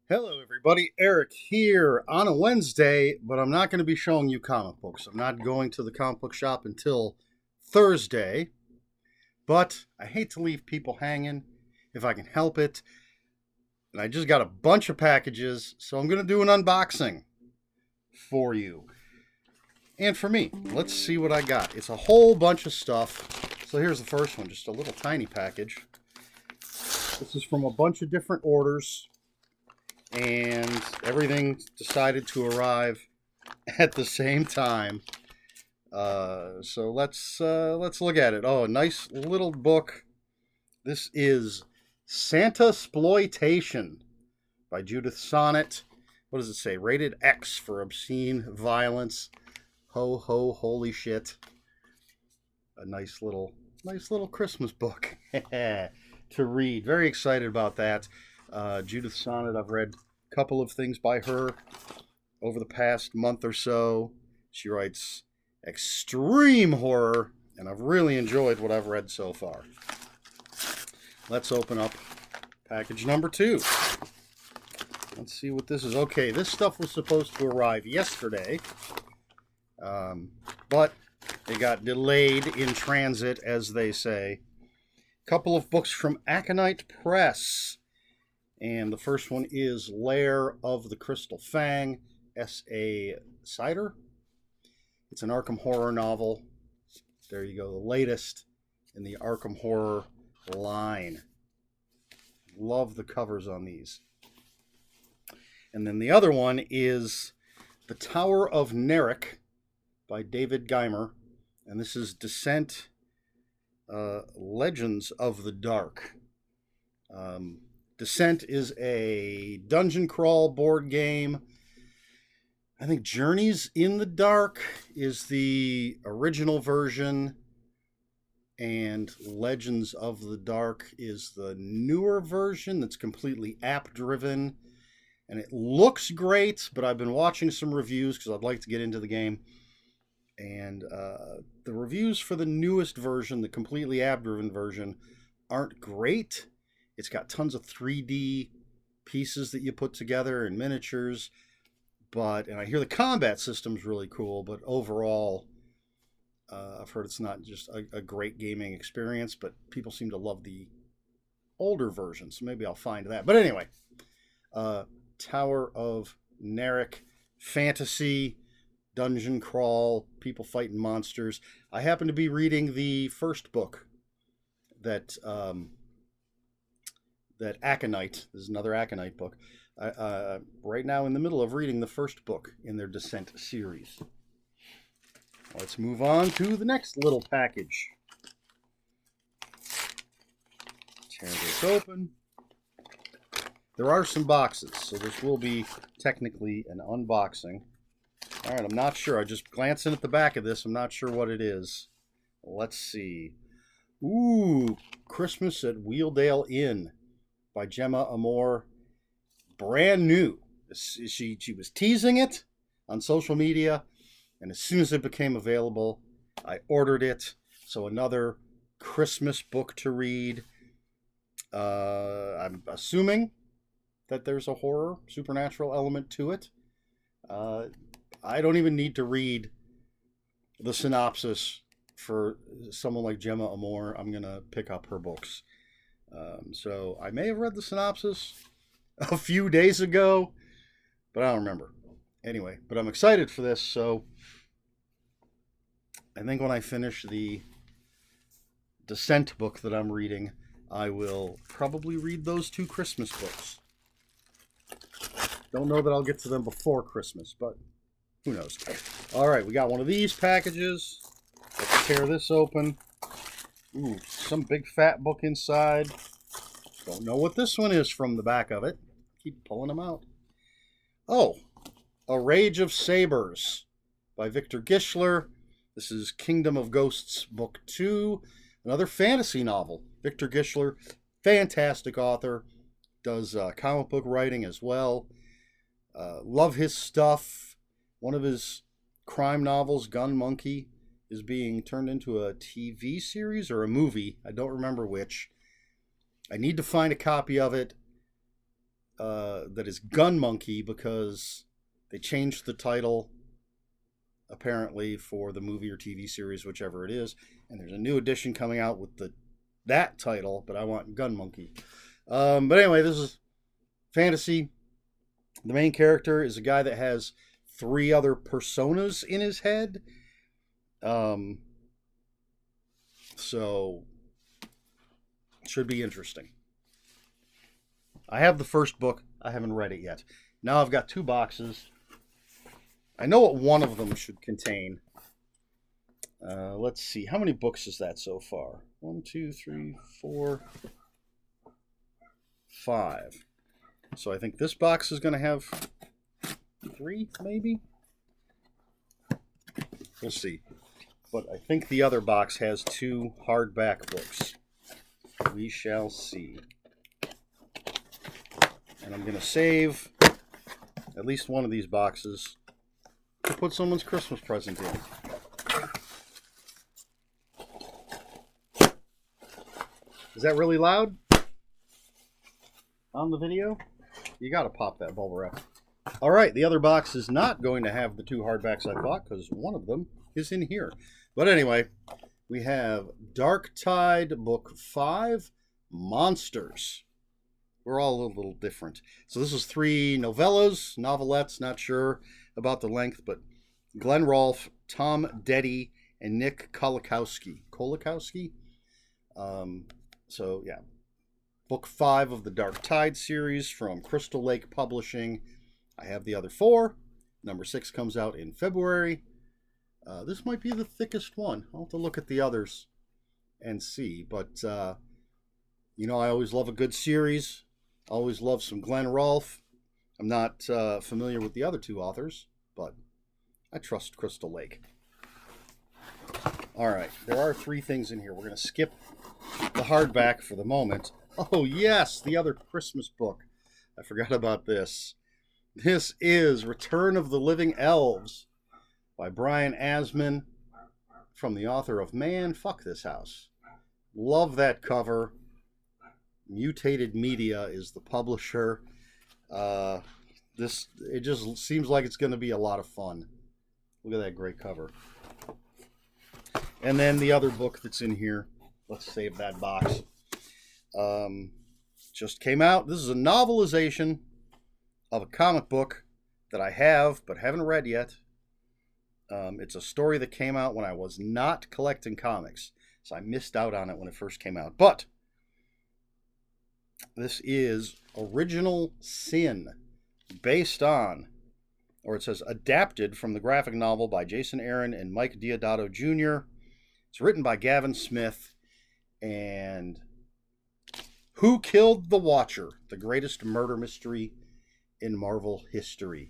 Hello, everybody. Eric here on a Wednesday, but I'm not going to be showing you comic books. I'm not going to the comic book shop until Thursday, but I hate to leave people hanging if I can help it. And I just got a bunch of packages, so I'm going to do an unboxing for you and for me. Let's see what I got. It's a whole bunch of stuff. So here's the first one, just a little tiny package. This is from a bunch of different orders, and everything decided to arrive at the same time. So let's look at it. Oh, a nice little book. This is Santa Exploitation by Judith Sonnet. What does it say? Rated X for obscene violence. Ho ho, holy shit! A nice little Christmas book to read. Very excited about that. Judith Sonnet. I've read a couple of things by her over the past month or so. She writes extreme horror, and I've really enjoyed what I've read so far. Let's open up package number 2. Let's see what this is. Okay, this stuff was supposed to arrive yesterday, but it got delayed in transit, as they say. A couple of books from Aconite Press. And the first one is Lair of the Crystal Fang, S.A. Sider. It's an Arkham horror novel. There you go, the latest in the Arkham horror line. Love the covers on these. And then the other one is The Tower of Nerrick by David Geimer. And this is Descent Legends of the Dark. Descent is a dungeon crawl board game. I think Journeys in the Dark is the original version, and Legends of the Dark is the newer version that's completely app driven. And it looks great, but I've been watching some reviews because I'd like to get into the game. And the reviews for the newest version, the completely app driven version, aren't great. It's got tons of 3D pieces that you put together and miniatures. And I hear the combat system's really cool, but overall, I've heard it's not just a great gaming experience, but people seem to love the older version, so maybe I'll find that. But anyway, Tower of Nerrick, fantasy, dungeon crawl, people fighting monsters. I happen to be reading the first book that Aconite. This is another Aconite book. Right now in the middle of reading the first book in their Descent series. Let's move on to the next little package. Tear this open. There are some boxes, so this will be technically an unboxing. All right, I'm not sure. I just glancing at the back of this. I'm not sure what it is. Let's see. Ooh, Christmas at Wheeldale Inn by Gemma Amor. Brand new. She was teasing it on social media, and as soon as it became available, I ordered it. So another Christmas book to read. I'm assuming that there's a horror, supernatural element to it. I don't even need to read the synopsis for someone like Gemma Amor. I'm going to pick up her books. So I may have read the synopsis a few days ago, but I don't remember. Anyway, but I'm excited for this, so I think when I finish the Descent book that I'm reading, I will probably read those 2 Christmas books. Don't know that I'll get to them before Christmas, but who knows. All right, we got one of these packages. Let's tear this open. Ooh, some big fat book inside. Don't know what this one is from the back of it. Keep pulling them out. Oh, A Rage of Sabers by Victor Gischler. This is Kingdom of Ghosts Book 2, another fantasy novel. Victor Gischler, fantastic author, does comic book writing as well. Love his stuff. One of his crime novels, Gun Monkey, is being turned into a TV series or a movie. I don't remember which. I need to find a copy of it. that is Gun Monkey, because they changed the title apparently for the movie or TV series, whichever it is, and there's a new edition coming out with that title, but I want Gun Monkey. But anyway, this is fantasy. The main character is a guy that has 3 other personas in his head. So it should be interesting. I have the first book. I haven't read it yet. Now I've got 2 boxes. I know what one of them should contain. Let's see. How many books is that so far? 1, 2, 3, 4, 5. So I think this box is going to have 3, maybe? We'll see. But I think the other box has 2 hardback books. We shall see. And I'm going to save at least one of these boxes to put someone's Christmas present in. Is that really loud on the video? You got to pop that bubble wrap. All right, the other box is not going to have the 2 hardbacks I bought because one of them is in here. But anyway, we have Darktide Book 5, Monsters. We're all a little different. So this is 3 novelettes, not sure about the length, but Glenn Rolfe, Tom Deddy, and Nick Kolakowski. So yeah, Book 5 of the Darktide series from Crystal Lake Publishing. I have the other 4. Number 6 comes out in February. This might be the thickest one. I'll have to look at the others and see. But, you know, I always love a good series. Always love some Glenn Rolfe. I'm not familiar with the other 2 authors, but I trust Crystal Lake. All right, there are 3 things in here. We're going to skip the hardback for the moment. Oh, yes, the other Christmas book. I forgot about this. This is Return of the Living Elves by Brian Asman, from the author of Man, Fuck This House. Love that cover. Mutated Media is the publisher. It just seems like it's going to be a lot of fun. Look at that great cover. And then the other book that's in here. Let's save that box. Just came out. This is a novelization of a comic book that I have but haven't read yet. It's a story that came out when I was not collecting comics, so I missed out on it when it first came out. But this is Original Sin, based on, or it says adapted from the graphic novel by Jason Aaron and Mike Deodato Jr. It's written by Gavin Smith. And Who Killed the Watcher? The greatest murder mystery in Marvel history.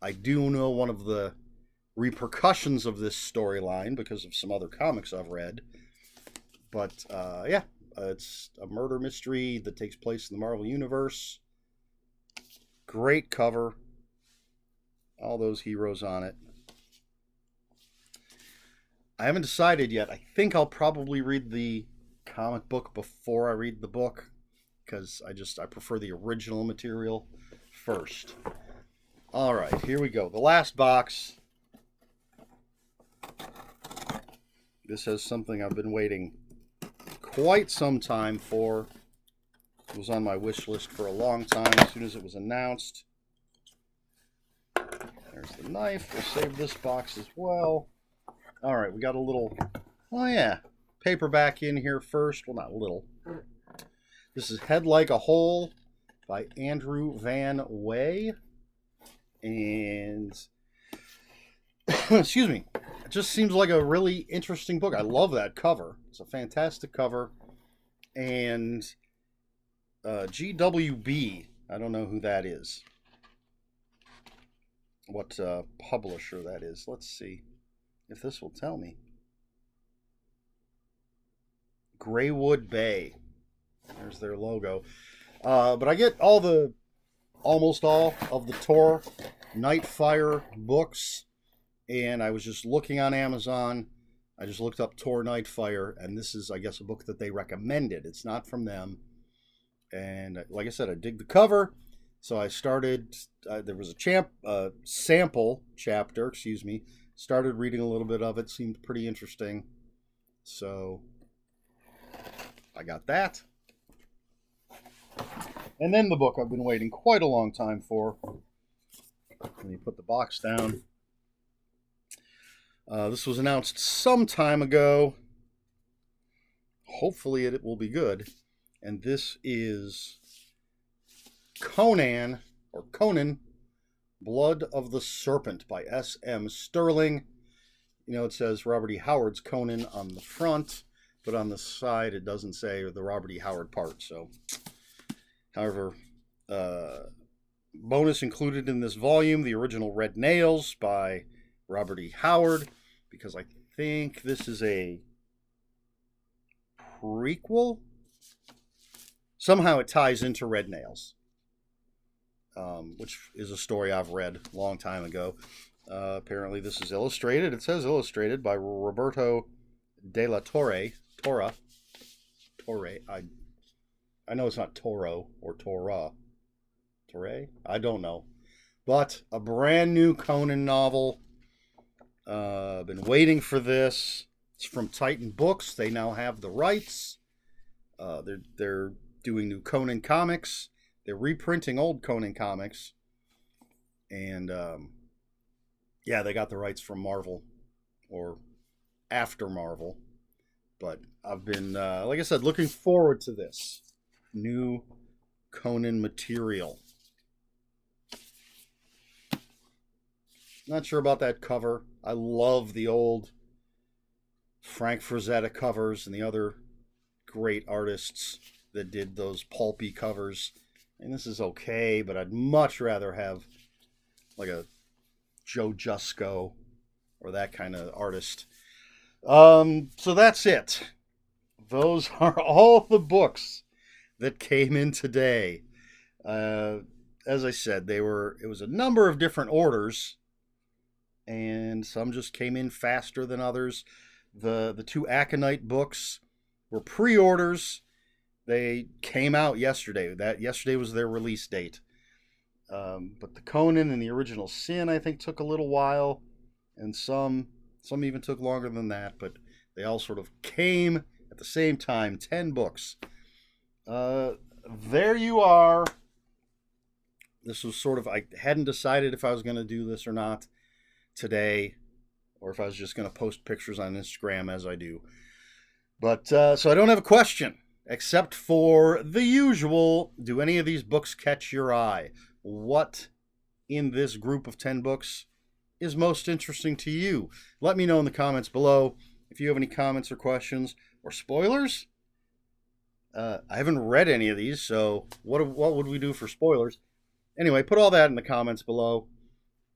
I do know one of the repercussions of this storyline because of some other comics I've read. But, yeah, it's a murder mystery that takes place in the Marvel Universe. Great cover. All those heroes on it. I haven't decided yet. I think I'll probably read the comic book before I read the book, because I prefer the original material first. All right, here we go. The last box. This has something I've been waiting quite some time for. It was on my wish list for a long time as soon as it was announced. There's the knife. We'll save this box as well. All right, we got a little, oh yeah, paperback in here first. Well, not little. This is Head Like a Hole by Andrew Van Way. And, excuse me, it just seems like a really interesting book. I love that cover. It's a fantastic cover. And GWB, I don't know who that is. What publisher that is. Let's see if this will tell me. Greywood Bay. There's their logo. But I get almost all of the Tor Nightfire books, and I was just looking on Amazon. I just looked up Tor Nightfire, and this is, I guess, a book that they recommended. It's not from them. And like I said, I dig the cover. So I started. There was a sample chapter. Excuse me. Started reading a little bit of it. Seemed pretty interesting. So I got that. And then the book I've been waiting quite a long time for. Let me put the box down. This was announced some time ago. Hopefully it will be good. And this is Conan, Blood of the Serpent by S.M. Stirling. You know, it says Robert E. Howard's Conan on the front, but on the side it doesn't say the Robert E. Howard part. So, however, bonus included in this volume, the original Red Nails by Robert E. Howard, because I think this is a prequel. Somehow it ties into Red Nails, which is a story I've read a long time ago. Apparently this is illustrated. It says illustrated by Roberto de la Torre. I know it's not Toro or Torah. Torre? I don't know. But a brand new Conan novel. I've been waiting for this. It's from Titan Books. They now have the rights. They're doing new Conan comics. They're reprinting old Conan comics. And yeah, they got the rights from Marvel or after Marvel. But I've been, like I said, looking forward to this new Conan material. Not sure about that cover. I love the old Frank Frazetta covers and the other great artists that did those pulpy covers. And this is okay, but I'd much rather have like a Joe Jusko or that kind of artist. So that's it. Those are all the books that came in today. As I said, it was a number of different orders, and some just came in faster than others. The two Aconite books were pre-orders. They came out yesterday. Yesterday was their release date. But the Conan and the original Sin, I think, took a little while, and some even took longer than that. But they all sort of came at the same time. 10 books. There you are. This was sort of, I hadn't decided if I was going to do this or not today, or if I was just going to post pictures on Instagram as I do. But so I don't have a question, except for the usual. Do any of these books catch your eye? What in this group of 10 books is most interesting to you? Let me know in the comments below. If you have any comments or questions or spoilers, I haven't read any of these, so what would we do for spoilers? Anyway, put all that in the comments below.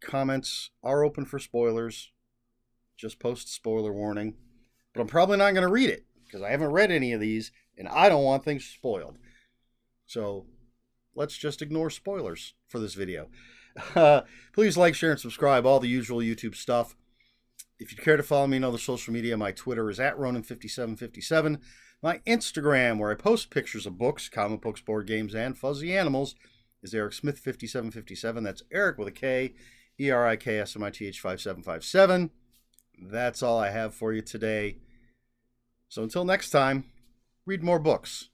Comments are open for spoilers. Just post spoiler warning. But I'm probably not going to read it because I haven't read any of these and I don't want things spoiled. So let's just ignore spoilers for this video. Please like, share, and subscribe. All the usual YouTube stuff. If you care to follow me on other social media, my Twitter is @Ronin5757. My Instagram, where I post pictures of books, comic books, board games, and fuzzy animals, is Eric Smith 5757. That's Eric with a K, ERIKSMITH 5757. That's all I have for you today. So until next time, read more books.